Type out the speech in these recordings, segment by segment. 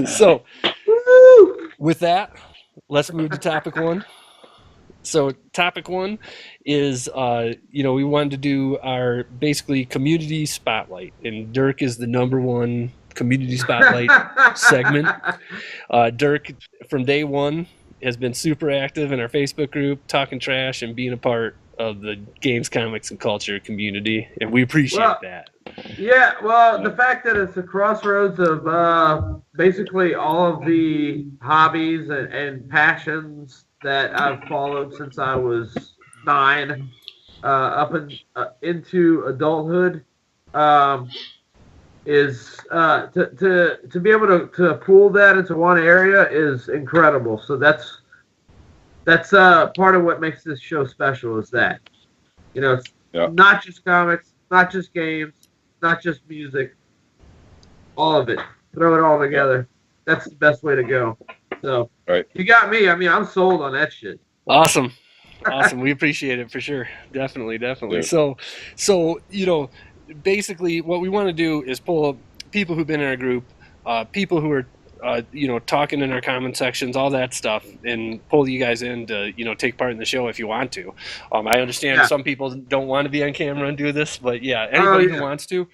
So, with that, let's move to topic one. So, topic one is, we wanted to do our basically community spotlight, and Dirk is the number one community spotlight segment. Dirk, from day one, has been super active in our Facebook group, talking trash and being a part of the games, comics, and culture community, and we appreciate that. Yeah, well, the fact that it's a crossroads of basically all of the hobbies and passions that I've followed since I was 9, into adulthood, um, is to be able to pool that into one area is incredible. So that's part of what makes this show special is that it's not just comics, not just games, not just music, all of it. Throw it all together. That's the best way to go. So you got me. I mean, I'm sold on that shit. Awesome. We appreciate it for sure. Definitely. Yeah. So basically what we want to do is pull up people who've been in our group, people who are talking in our comment sections, all that stuff, and pull you guys in to take part in the show if you want to. I understand some people don't want to be on camera and do this, but anybody who wants to,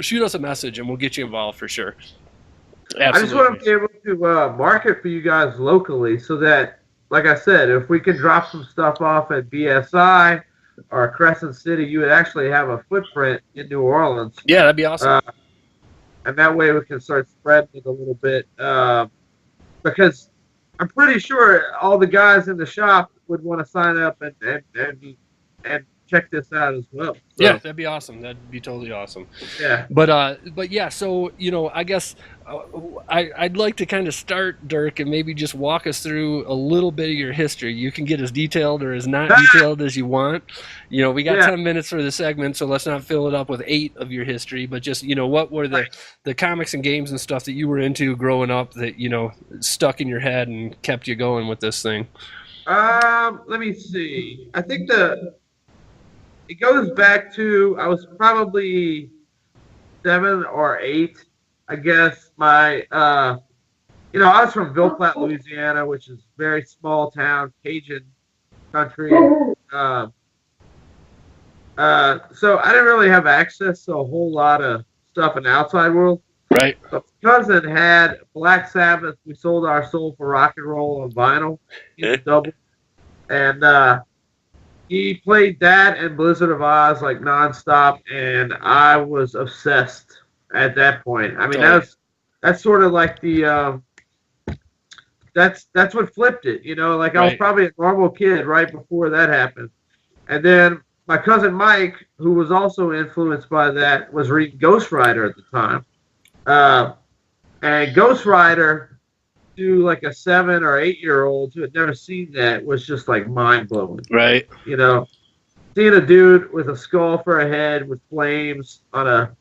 shoot us a message and we'll get you involved for sure. Absolutely. I just want to be able to market for you guys locally so that, like I said, if we can drop some stuff off at BSI or Crescent City, you would actually have a footprint in New Orleans. Yeah, that'd be awesome. And that way we can start spreading it a little bit. Because I'm pretty sure all the guys in the shop would want to sign up and check this out as well. So. Yeah, that'd be awesome. That'd be totally awesome. Yeah. But yeah, so I guess I'd like to kind of start, Dirk, and maybe just walk us through a little bit of your history. You can get as detailed or as not detailed as you want. We got 10 minutes for the segment, so let's not fill it up with 8 of your history, but just what were the comics and games and stuff that you were into growing up that stuck in your head and kept you going with this thing? Let me see. I think it goes back to I was probably 7 or 8, I guess. I was from Ville Platte, Louisiana, which is a very small town, Cajun country. So I didn't really have access to a whole lot of stuff in the outside world. Right. But my cousin had Black Sabbath. We sold our soul for rock and roll on vinyl. Double. And he played that and Blizzard of Oz like nonstop, and I was obsessed at that point. I mean, that's sort of like the that's what flipped it. Like I was probably a normal kid right before that happened, and then my cousin Mike, who was also influenced by that, was reading Ghost Rider at the time, and Ghost Rider, to like a 7 or 8-year-old who had never seen that, was just like mind blowing. Right. Seeing a dude with a skull for a head with flames on a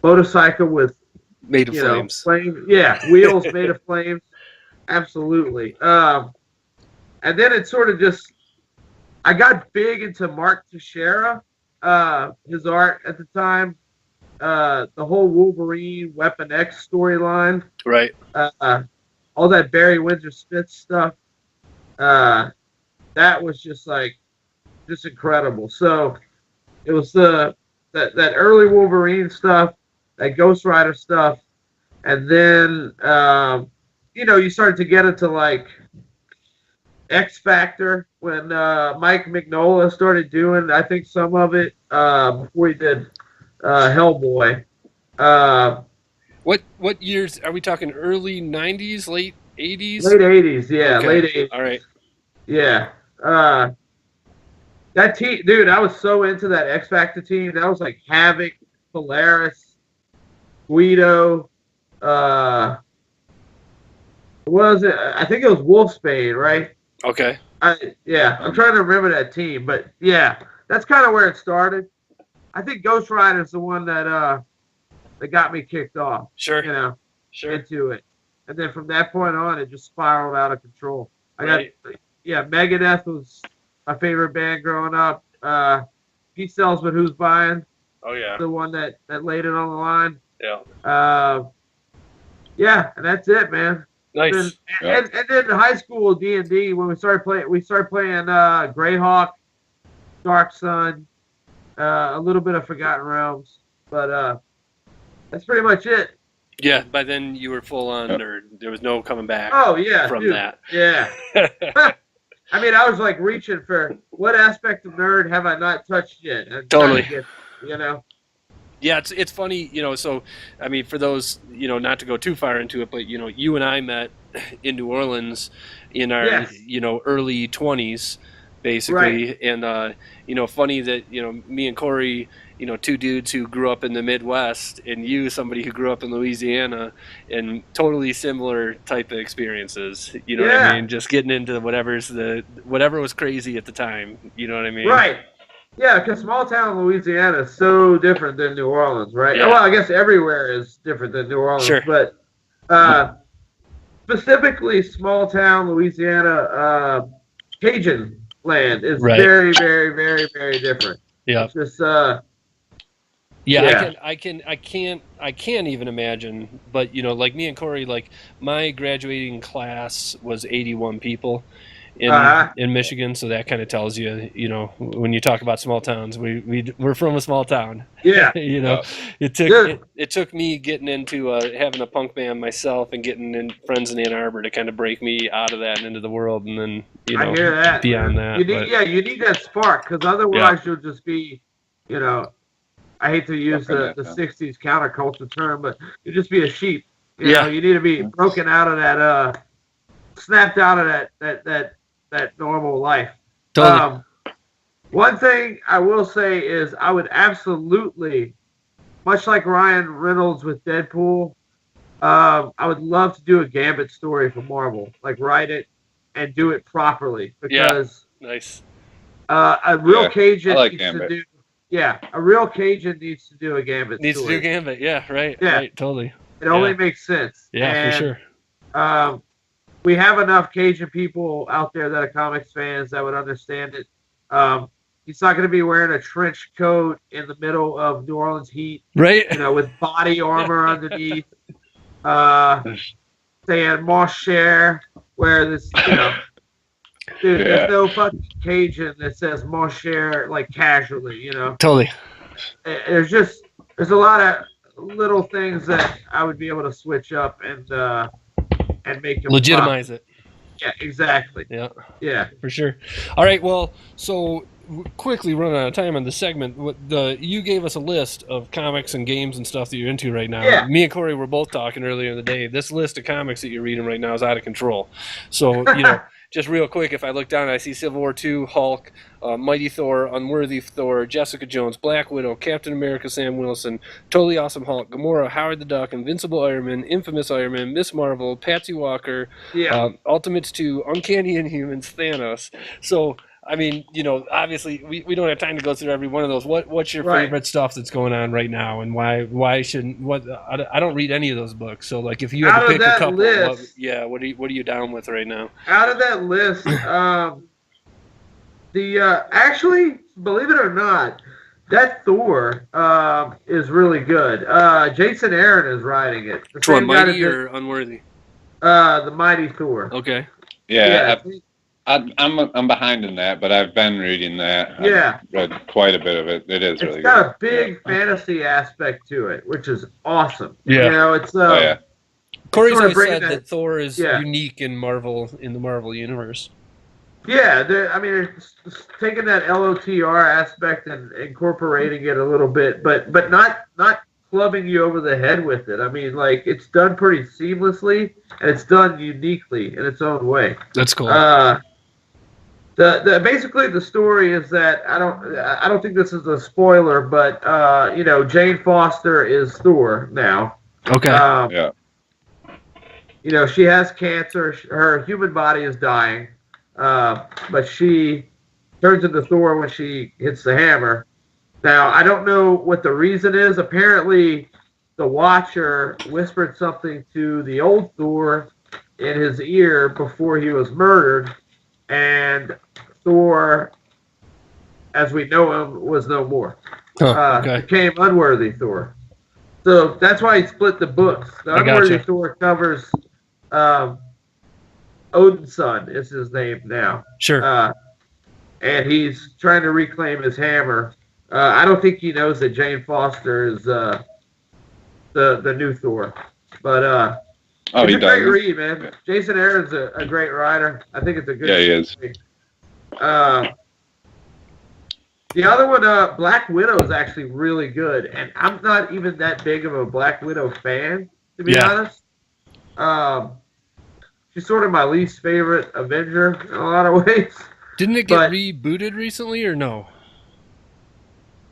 motorcycle with made of flames. Wheels made of flames. Absolutely. And then it sort of just, I got big into Mark Teixeira, his art at the time, the whole Wolverine Weapon X storyline. Right. All that Barry Windsor Smith stuff, that was just incredible. So it was that early Wolverine stuff, that Ghost Rider stuff, and then you started to get into like X Factor when Mike Mignola started doing, I think, some of it before he did Hellboy. What years are we talking? Early 90s, late 80s? Late 80s, yeah. Okay. Late 80s. All right. Yeah. That team, dude, I was so into that X Factor team. That was like Havoc, Polaris, Guido. Was it? I think it was Wolfsbane, right? Okay. I'm trying to remember that team, but yeah, that's kind of where it started. I think Ghost Rider is the one that got me kicked off. Sure. Into it, and then from that point on, it just spiraled out of control. Megadeth was my favorite band growing up. Pete Salzman, Who's Buying? Oh yeah. The one that laid it on the line. Yeah. Yeah, and that's it, man. Nice. And then in high school D&D, when we started playing Greyhawk, Dark Sun, a little bit of Forgotten Realms, but that's pretty much it. Yeah, by then you were full on nerd. There was no coming back. Oh yeah, from dude. that. Yeah. I mean, I was like reaching for what aspect of nerd have I not touched yet? And totally. Get, you know. Yeah, it's funny, so I mean, for those, not to go too far into it, but you and I met in New Orleans in our early 20s basically, right. And funny that me and Corey, two dudes who grew up in the Midwest, and you, somebody who grew up in Louisiana, and totally similar type of experiences, what I mean, just getting into whatever was crazy at the time, you know what I mean? Right. Yeah, because small town Louisiana is so different than New Orleans, right? Yeah. Well, I guess everywhere is different than New Orleans, sure. But specifically small town Louisiana, Cajun land is very, very, very, very different. Yeah, it's just I can't even imagine. But like me and Corey, like my graduating class was 81 people. In Michigan, so that kind of tells you, when you talk about small towns, we're from a small town. Yeah. It took me getting into having a punk band myself and getting in friends in Ann Arbor to kind of break me out of that and into the world, and then I hear that, beyond that. You need that spark, because otherwise you'll just be, I hate to use the 60s counterculture term, but you just be a sheep. You know, you need to be broken out of that, snapped out of that normal life. Totally. One thing I will say is I would absolutely, much like Ryan Reynolds with Deadpool, I would love to do a Gambit story for Marvel, like write it and do it properly, because nice. A real Cajun like needs Gambit. to do. Yeah, a real Cajun needs to do a Gambit needs story. To do Gambit, right, totally. It only makes sense. Yeah, for sure. We have enough Cajun people out there that are comics fans that would understand it. He's not going to be wearing a trench coat in the middle of New Orleans heat, right? With body armor underneath, saying "mon cher," where this, dude, there's no fucking Cajun that says "mon cher" like casually, Totally. There's a lot of little things that I would be able to switch up and make them legitimize it. Yeah, exactly. Yeah, for sure. All right, well, so quickly running out of time on the segment. You gave us a list of comics and games and stuff that you're into right now. Yeah. Me and Corey were both talking earlier in the day. This list of comics that you're reading right now is out of control. So just real quick, if I look down, I see Civil War II, Hulk, Mighty Thor, Unworthy Thor, Jessica Jones, Black Widow, Captain America, Sam Wilson, Totally Awesome Hulk, Gamora, Howard the Duck, Invincible Iron Man, Infamous Iron Man, Miss Marvel, Patsy Walker, Ultimates 2, Uncanny Inhumans, Thanos. So, I mean, obviously we don't have time to go through every one of those. What's your favorite stuff that's going on right now, and why shouldn't I don't read any of those books. So like if you had to pick a couple, what are you down with right now? Out of that list, actually, believe it or not, that Thor is really good. Jason Aaron is writing it. Which one, Mighty or Unworthy? The Mighty Thor. Okay. Yeah. I'm behind in that, but I've been reading that. Yeah. I've read quite a bit of it. It is really good. It's got a big fantasy aspect to it, which is awesome. Yeah. It's Corey's always said that Thor is unique in the Marvel universe. Yeah, it's taking that LOTR aspect and incorporating it a little bit, but not clubbing you over the head with it. I mean, like, it's done pretty seamlessly, and it's done uniquely in its own way. That's cool. Basically the story is that I don't think this is a spoiler, but Jane Foster is Thor now. Okay. She has cancer. Her human body is dying, but she turns into Thor when she hits the hammer. Now, I don't know what the reason is. Apparently, the Watcher whispered something to the old Thor in his ear before he was murdered, and Thor, as we know him, was no more. Okay. Became Unworthy Thor. So that's why he split the books. The Unworthy Thor covers Odin's son is his name now. Sure. And he's trying to reclaim his hammer. I don't think he knows that Jane Foster is the new Thor. But it's a great read, man. Yeah. Jason Aaron's a great writer. I think it's a good he is. The other one, Black Widow, is actually really good. And I'm not even that big of a Black Widow fan, to be honest. She's sort of my least favorite Avenger in a lot of ways. Didn't it get rebooted recently, or no?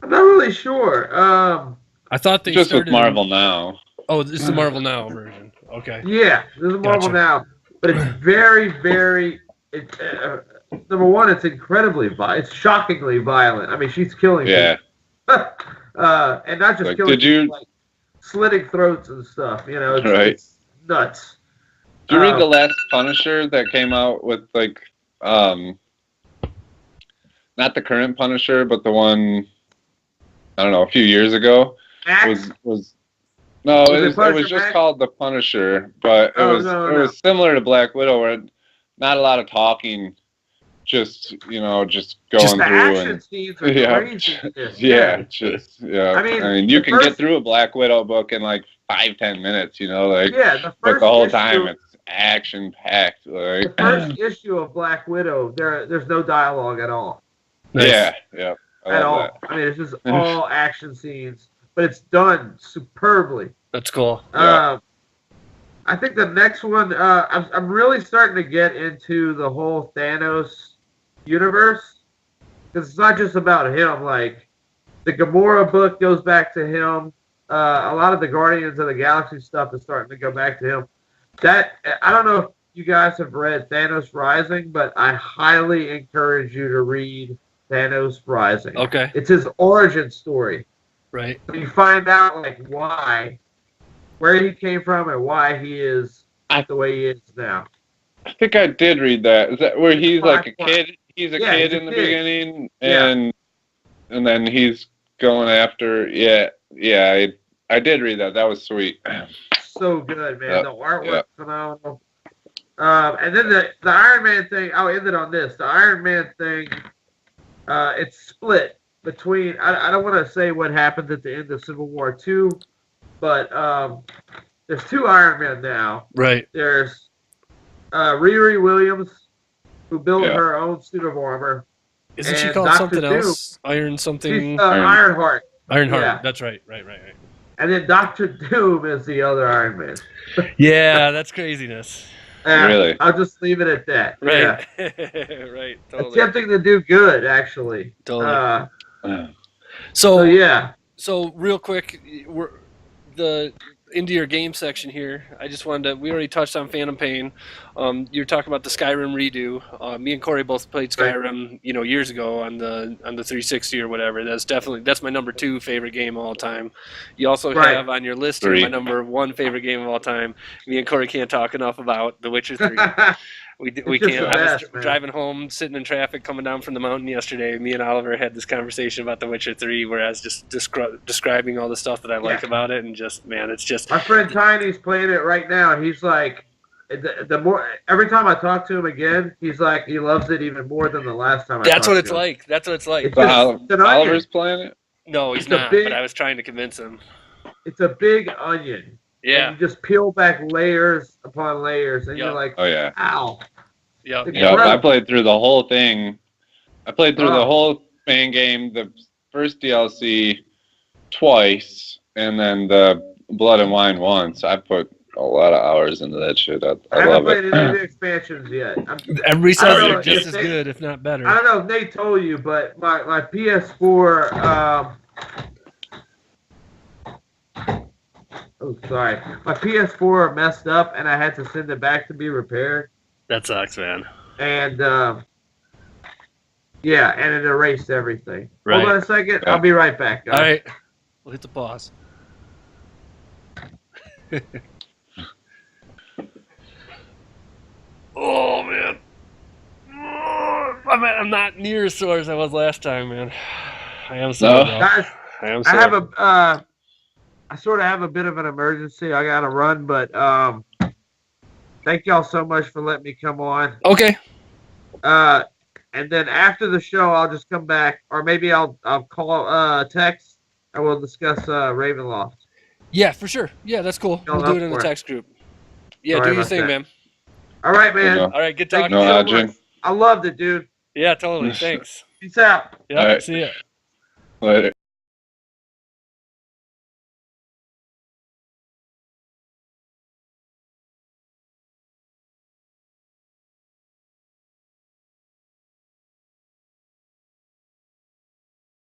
I'm not really sure. I thought they just started with Marvel Now. Oh, this is the Marvel Now version. Okay. Yeah, this is Marvel Now, but it's very, very. Number one, it's incredibly violent. It's shockingly violent. I mean, she's killing people. And not just killing people, like slitting throats and stuff. You know, it's nuts. Did you read the last Punisher that came out with like, not the current Punisher, but the one, I don't know, a few years ago? Max? It was just called The Punisher, but it was similar to Black Widow, where not a lot of talking, just going through. Action scenes are crazy. I mean, you can get through a Black Widow book in like 5-10 minutes, but the whole time it's action packed. The first issue of Black Widow, there's no dialogue at all. Nice. At all. That. I mean, it's just all action scenes, but it's done superbly. That's cool. I think the next one, I'm really starting to get into the whole Thanos universe, because it's not just about him. Like, the Gamora book goes back to him. A lot of the Guardians of the Galaxy stuff is starting to go back to him. I don't know if you guys have read Thanos Rising, but I highly encourage you to read Thanos Rising. Okay. It's his origin story. Right. So you find out where he came from and why he is the way he is now. I think I did read that. Is that where he's like a kid? He's a kid in the beginning, and then he's going after. I did read that. That was sweet. So good, man. The artwork phenomenal. And then the Iron Man thing. I'll end it on this. The Iron Man thing. It's split between. I don't want to say what happened at the end of Civil War 2, but there's two Iron Men now. Right. There's Riri Williams, who built her own suit of armor. Isn't she called something else? Iron something? She's Ironheart. Ironheart. Yeah. That's right. Right. And then Dr. Doom is the other Iron Man. Yeah, that's craziness. Really? I'll just leave it at that. Right. Yeah. Right. Totally. Attempting to do good, actually. Totally. So real quick, we're into your game section here. I just wanted to. We already touched on Phantom Pain. You were talking about the Skyrim redo. Me and Corey both played Skyrim, years ago on the 360 or whatever. That's my number 2 favorite game of all time. You also have on your list here my number 1 favorite game of all time. Me and Corey can't talk enough about The Witcher 3. We can't. I was driving home, sitting in traffic, coming down from the mountain yesterday. Me and Oliver had this conversation about The Witcher 3, where I was just describing all the stuff that I like about it, and it's just. My friend Tiny's playing it right now, and he's like, the more every time I talk to him again, he's like he loves it even more than the last time. That's what it's like. That's what it's like. Oliver's playing it. No, he's not. But I was trying to convince him. It's a big onion. Yeah. And you just peel back layers upon layers, and you're like, oh yeah, ow. Yeah. I played through the whole thing. I played through the whole main game, the first DLC twice, and then the Blood and Wine once. I put a lot of hours into that shit. I haven't love it. played any of the expansions yet. Every time just as good, if not better. I don't know if Nate told you, but my PS4. Sorry. My PS4 messed up, and I had to send it back to be repaired. That sucks, man. And and it erased everything. Right. Hold on a second. Yeah. I'll be right back, guys. All right. We'll hit the pause. Oh, man. I'm not near as sore as I was last time, man. I am sorry. Guys, I I sort of have a bit of an emergency. I got to run, but thank y'all so much for letting me come on. Okay. And then after the show, I'll just come back, or maybe I'll call text, and we'll discuss Ravenloft. Yeah, for sure. Yeah, that's cool. We'll do it in the text group. Yeah, Sorry do your thing, that. man. All right, man. All right, good talking to you. I loved it, dude. Yeah, totally. Thanks. Peace out. Yeah, right. See ya. Later.